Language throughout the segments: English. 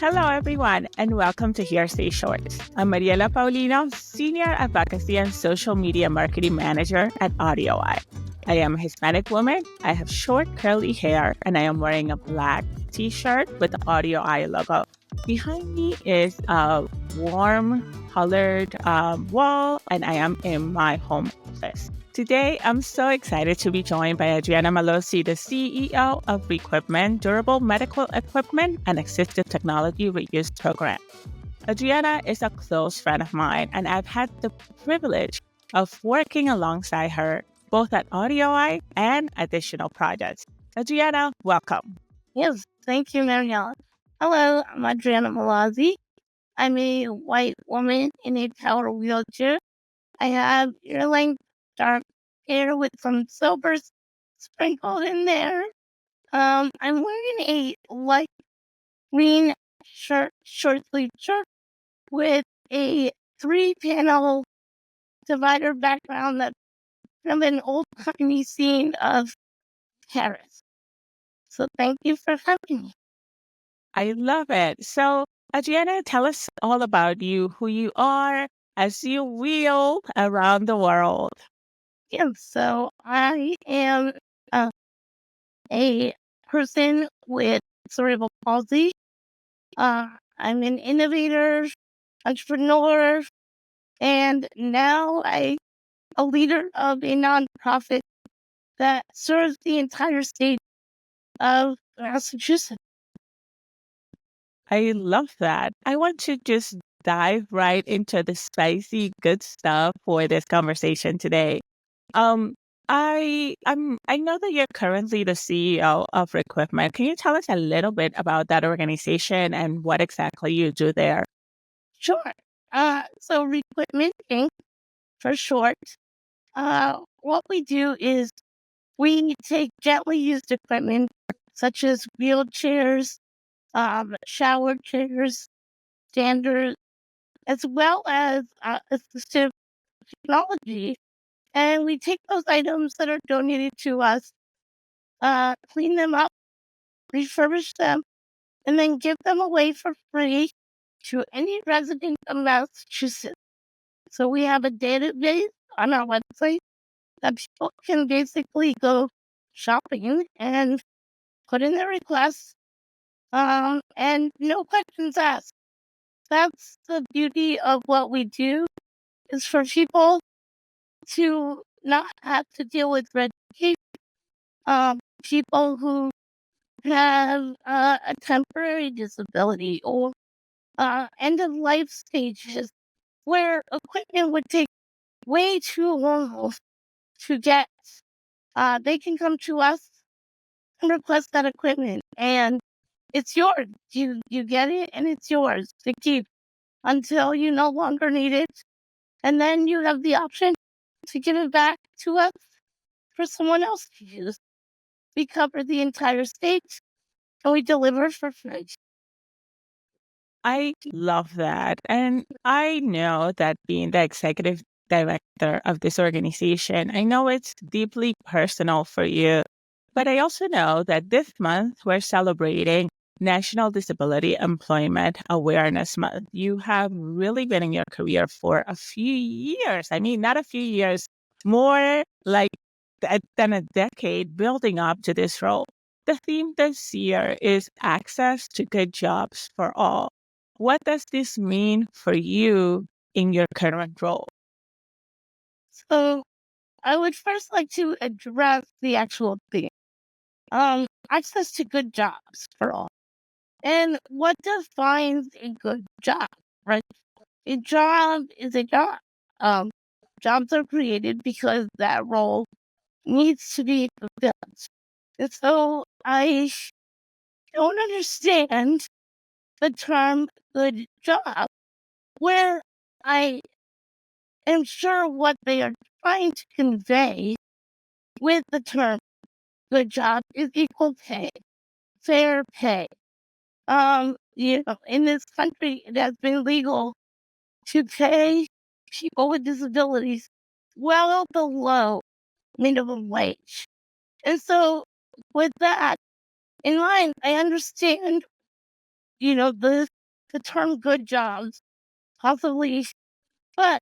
Hello, everyone, and welcome to HearSay Shorts. I'm Mariella Paulino, Senior Advocacy and Social Media Marketing Manager at AudioEye. I am a Hispanic woman, I have short curly hair, and I am wearing a black t-shirt with the AudioEye logo. Behind me is a warm colored wall, and I am in my home office. Today, I'm so excited to be joined by Adriana Mallozzi, the CEO of Equipment, Durable Medical Equipment and Assistive Technology Reuse Program. Adriana is a close friend of mine, and I've had the privilege of working alongside her both at AudioEye and additional projects. Adriana, welcome. Yes, thank you, Mariella. Hello, I'm Adriana Mallozzi. I'm a white woman in a power wheelchair. I have ear-length dark hair with some silver sprinkled in there. I'm wearing a light green shirt, short sleeve shirt with a 3-panel divider background that's from an old-timey scene of Paris. So thank you for having me. I love it. So, Adriana, tell us all about you, who you are as you wheel around the world. Yeah, so I am a person with cerebral palsy. I'm an innovator, entrepreneur, and now I'm a leader of a nonprofit that serves the entire state of Massachusetts. I love that. I want to just dive right into the spicy good stuff for this conversation today. Um, I know that you're currently the CEO of Equipment. Can you tell us a little bit about that organization and what exactly you do there? Sure. So Equipment Inc. for short. What we do is we take gently used equipment such as wheelchairs, shower chairs, standards, as well as assistive technology. And we take those items that are donated to us, clean them up, refurbish them, and then give them away for free to any resident of Massachusetts. So we have a database on our website that people can basically go shopping and put in their requests, and no questions asked. That's the beauty of what we do, is for people to not have to deal with red tape. People who have a temporary disability or end of life stages where equipment would take way too long to get. They can come to us and request that equipment, and it's yours. You get it, and it's yours to keep until you no longer need it. And then you have the option to give it back to us for someone else to use. We cover the entire state, and we deliver for free. I love that. And I know that being the executive director of this organization, I know it's deeply personal for you. But I also know that this month we're celebrating National Disability Employment Awareness Month. You have really been in your career for a few years. I mean, not a few years, more like than a decade building up to this role. The theme this year is access to good jobs for all. What does this mean for you in your current role? So I would first like to address the actual theme. Access to good jobs for all. And what defines a good job, right? A job is a job. Jobs are created because that role needs to be fulfilled. And so I don't understand the term good job, where I am sure what they are trying to convey with the term good job is equal pay, fair pay. In this country, it has been legal to pay people with disabilities well below minimum wage. And so with that in mind, I understand, the the term good jobs, possibly, but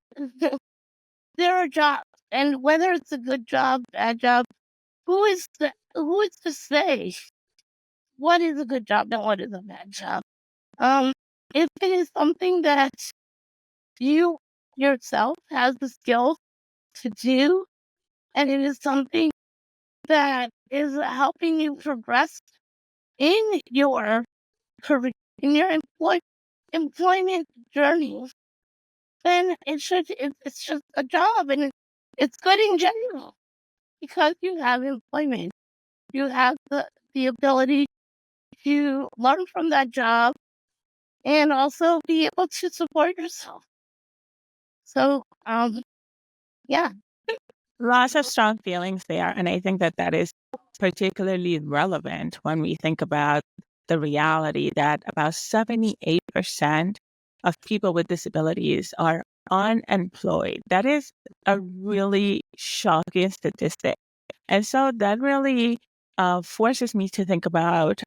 there are jobs, and whether it's a good job, bad job, who is to say what is a good job and what is a bad job? If it is something that you yourself has the skill to do, and it is something that is helping you progress in your career, in your employment journey, then it's just a job, and it's good in general because you have employment. You have the ability to learn from that job and also be able to support yourself. So, yeah. Lots of strong feelings there. And I think that that is particularly relevant when we think about the reality that about 78% of people with disabilities are unemployed. That is a really shocking statistic. And so that really forces me to think about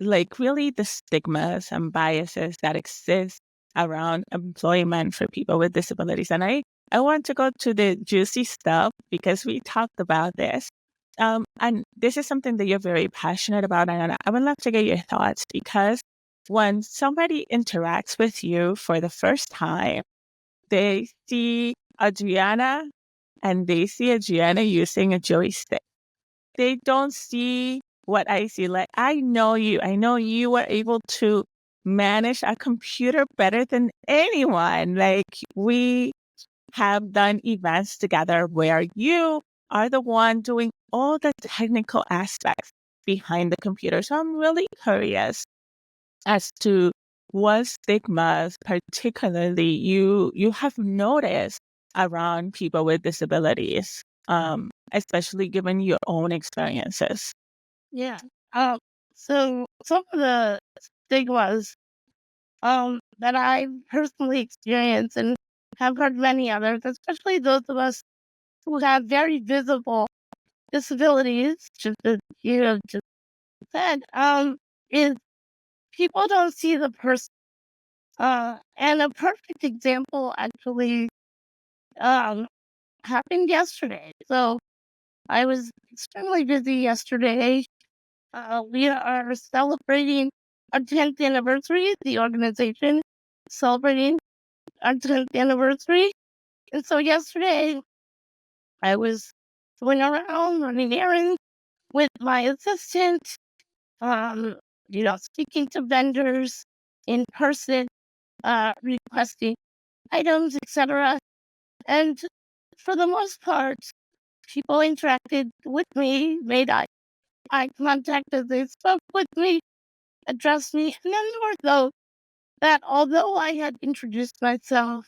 like really the stigmas and biases that exist around employment for people with disabilities. And I want to go to the juicy stuff because we talked about this. And this is something that you're very passionate about. And I would love to get your thoughts because when somebody interacts with you for the first time, they see Adriana and they see Adriana using a joystick. They don't see what I see. Like, I know you. I know you were able to manage a computer better than anyone. Like, we have done events together where you are the one doing all the technical aspects behind the computer. So I'm really curious as to what stigmas particularly you have noticed around people with disabilities, especially given your own experiences. Yeah. So some of the stigmas that I personally experienced and have heard many others, especially those of us who have very visible disabilities, just as you have just said, is people don't see the person. And a perfect example actually um happened yesterday. So I was extremely busy yesterday. We are celebrating our 10th anniversary, the organization celebrating our 10th anniversary. And so yesterday, I was going around running errands with my assistant, um, speaking to vendors in person, requesting items, etc. And for the most part, people interacted with me, made eye contact as they spoke with me, addressed me. And then there were those that, although I had introduced myself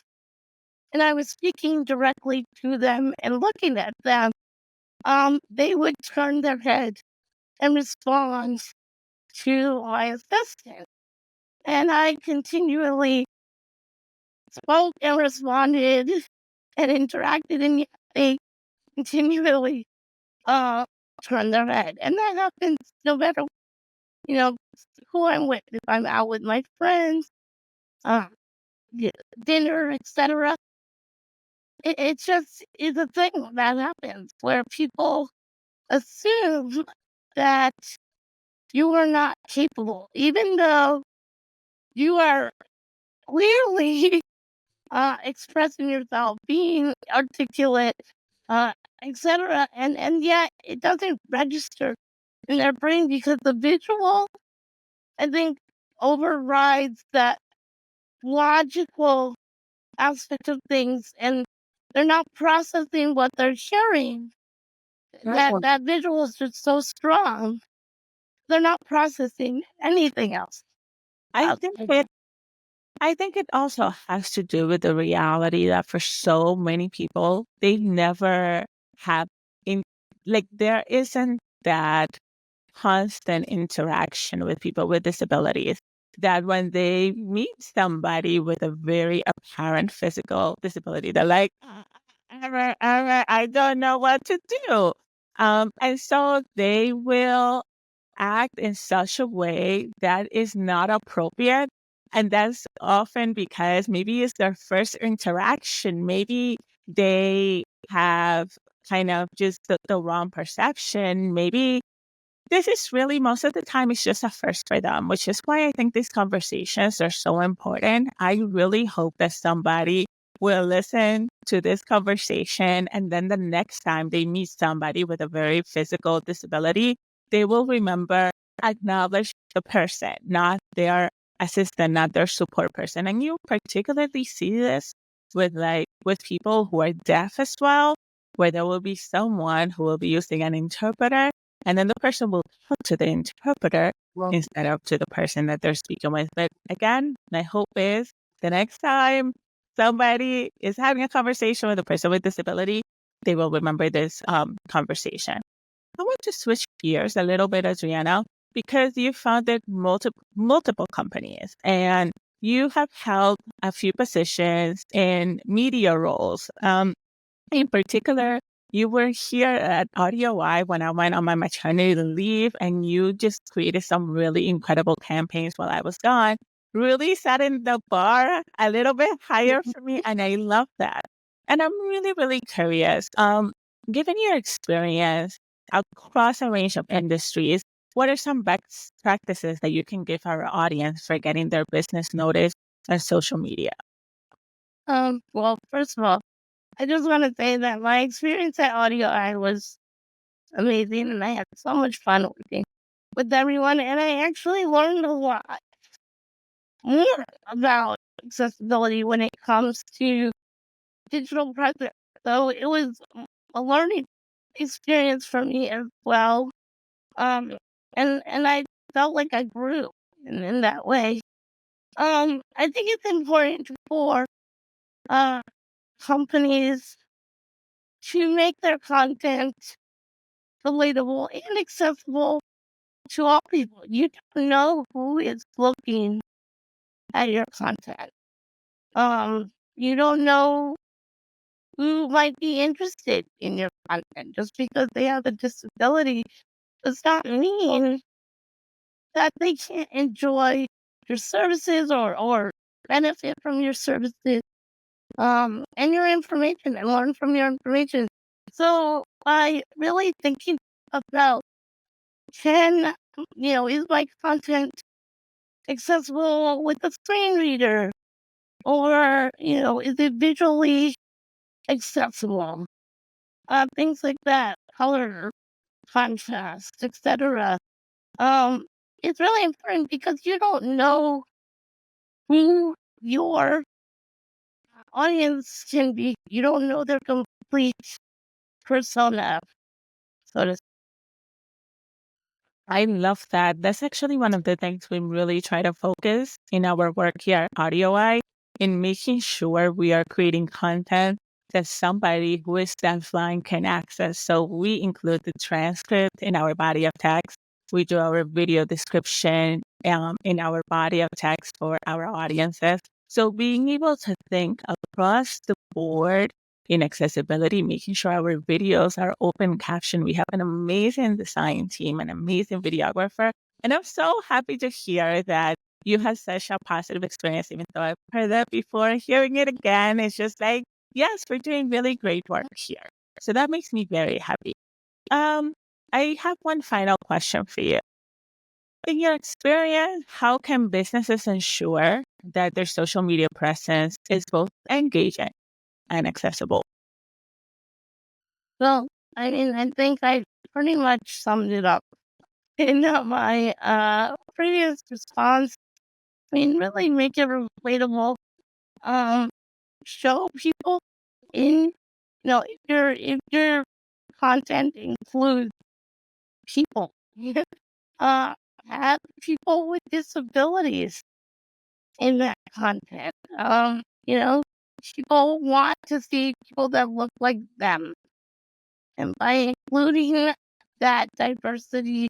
and I was speaking directly to them and looking at them, they would turn their head and respond to my assistant. And I continually spoke and responded and interacted, and yet they continually turn their head. And that happens no matter, you know, who I'm with. If I'm out with my friends, uh, dinner, etc. It just is a thing that happens where people assume that you are not capable, even though you are clearly expressing yourself, being articulate, etc. And yet it doesn't register in their brain because the visual, I think, overrides that logical aspect of things, and they're not processing what they're hearing. That visual is just so strong. They're not processing anything else. I think it I think it also has to do with the reality that for so many people, they never have in like there isn't that constant interaction with people with disabilities that when they meet somebody with a very apparent physical disability, they're like, I don't know what to do. And so they will act in such a way that is not appropriate And that's often because maybe it's their first interaction. Maybe they have kind of just the wrong perception. Maybe this is really, most of the time, it's just a first for them, which is why I think these conversations are so important. I really hope that somebody will listen to this conversation, and then the next time they meet somebody with a very physical disability, they will remember, acknowledge the person, not their assistant, not their support person. And you particularly see this with people who are deaf as well, where there will be someone who will be using an interpreter, and then the person will talk to the interpreter instead of to the person that they're speaking with. But again, my hope is the next time somebody is having a conversation with a person with disability, they will remember this conversation. I want to switch gears a little bit, Adriana, because you founded multiple companies and you have held a few positions in media roles. In particular, you were here at AudioEye when I went on my maternity leave, and you just created some really incredible campaigns while I was gone. Really setting the bar a little bit higher for me, and I love that. And I'm really, really curious. Given your experience across a range of industries, what are some best practices that you can give our audience for getting their business noticed on social media? Well, first of all, I just want to say that my experience at AudioEye was amazing, and I had so much fun working with everyone, and I actually learned a lot more about accessibility when it comes to digital presence. So it was a learning experience for me as well. Um, and I felt like I grew in that way. I think it's important for uh companies to make their content relatable and accessible to all people. You don't know who is looking at your content. You don't know who might be interested in your content. Just because they have a disability does not mean that they can't enjoy your services or benefit from your services, and your information and learn from your information. So by really thinking about, can, is my content accessible with a screen reader, or, is it visually accessible? Things like that, color, contrast, etc. Um, it's really important because you don't know who your audience can be. You don't know their complete persona, so to. I love that. That's actually one of the things we really try to focus in our work here at AudioEye, in making sure we are creating content that somebody who is deafblind can access. So we include the transcript in our body of text. We do our video description in our body of text for our audiences. So being able to think across the board in accessibility, making sure our videos are open caption. We have an amazing design team, an amazing videographer. And I'm so happy to hear that you had such a positive experience, even though I've heard that before. Hearing it again, it's just like, yes, we're doing really great work here. So that makes me very happy. Um, I have one final question for you. In your experience, how can businesses ensure that their social media presence is both engaging and accessible? Well, I mean, I think I pretty much summed it up in my previous response. I mean, really make it relatable. Um, Show people in, if your content includes people, uh, have people with disabilities in that content. People want to see people that look like them. And by including that diversity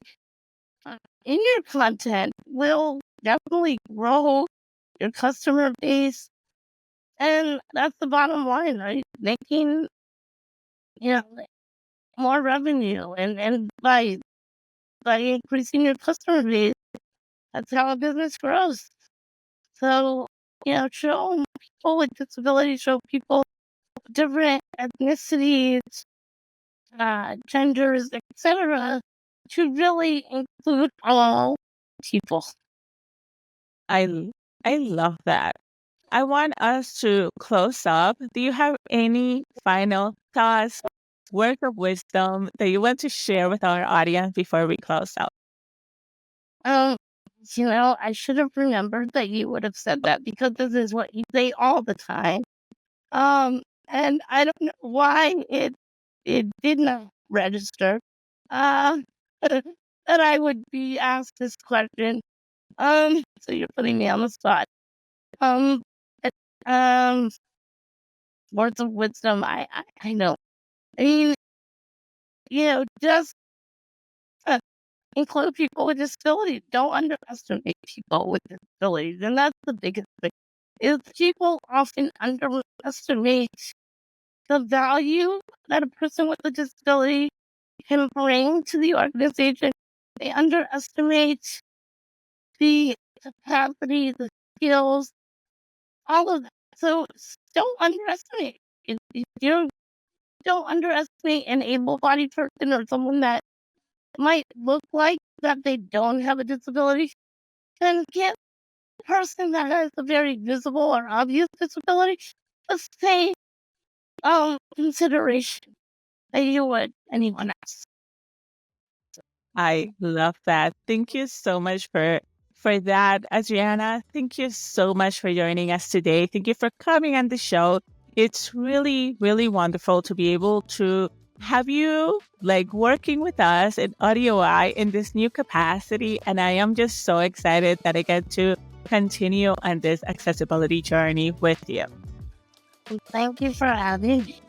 in your content will definitely grow your customer base. And that's the bottom line, right? Making, you know, more revenue. And by increasing your customer base, that's how a business grows. So, show people with disabilities, show people of different ethnicities, genders, etc., to really include all people. I I love that. I want us to close up. Do you have any final thoughts, words of wisdom that you want to share with our audience before we close out? Um, I should have remembered that you would have said that because this is what you say all the time. And I don't know why it did not register. Uh, that I would be asked this question. So you're putting me on the spot. Um, it- um, words of wisdom. I know. I mean, just include people with disabilities. Don't underestimate people with disabilities, and that's the biggest thing. Is people often underestimate the value that a person with a disability can bring to the organization. They underestimate the capacity, the skills, all of that. So don't underestimate. If you don't underestimate an able-bodied person or someone that might look like that they don't have a disability, then give the person that has a very visible or obvious disability the same consideration that you would anyone else. I love that. Thank you so much for that, Adriana. Thank you so much for joining us today. Thank you for coming on the show. It's really, really wonderful to be able to have you working with us at AudioEye in this new capacity. And I am just so excited that I get to continue on this accessibility journey with you. Thank you for having me.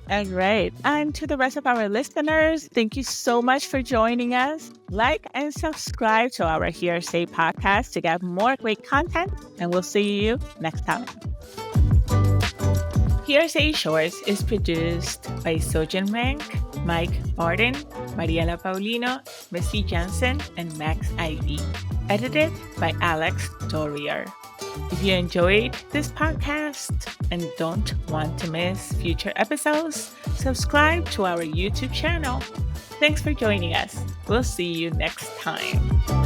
All right. And to the rest of our listeners, thank you so much for joining us. Like and subscribe to our HearSay podcast to get more great content, and we'll see you next time. HearSay Shorts is produced by Sojin, Mike Barton, Mariella Paulino, Missy, Jensen, and Max Ivey. Edited by Alex Dorrier. If you enjoyed this podcast and don't want to miss future episodes, subscribe to our YouTube channel. Thanks for joining us. We'll see you next time.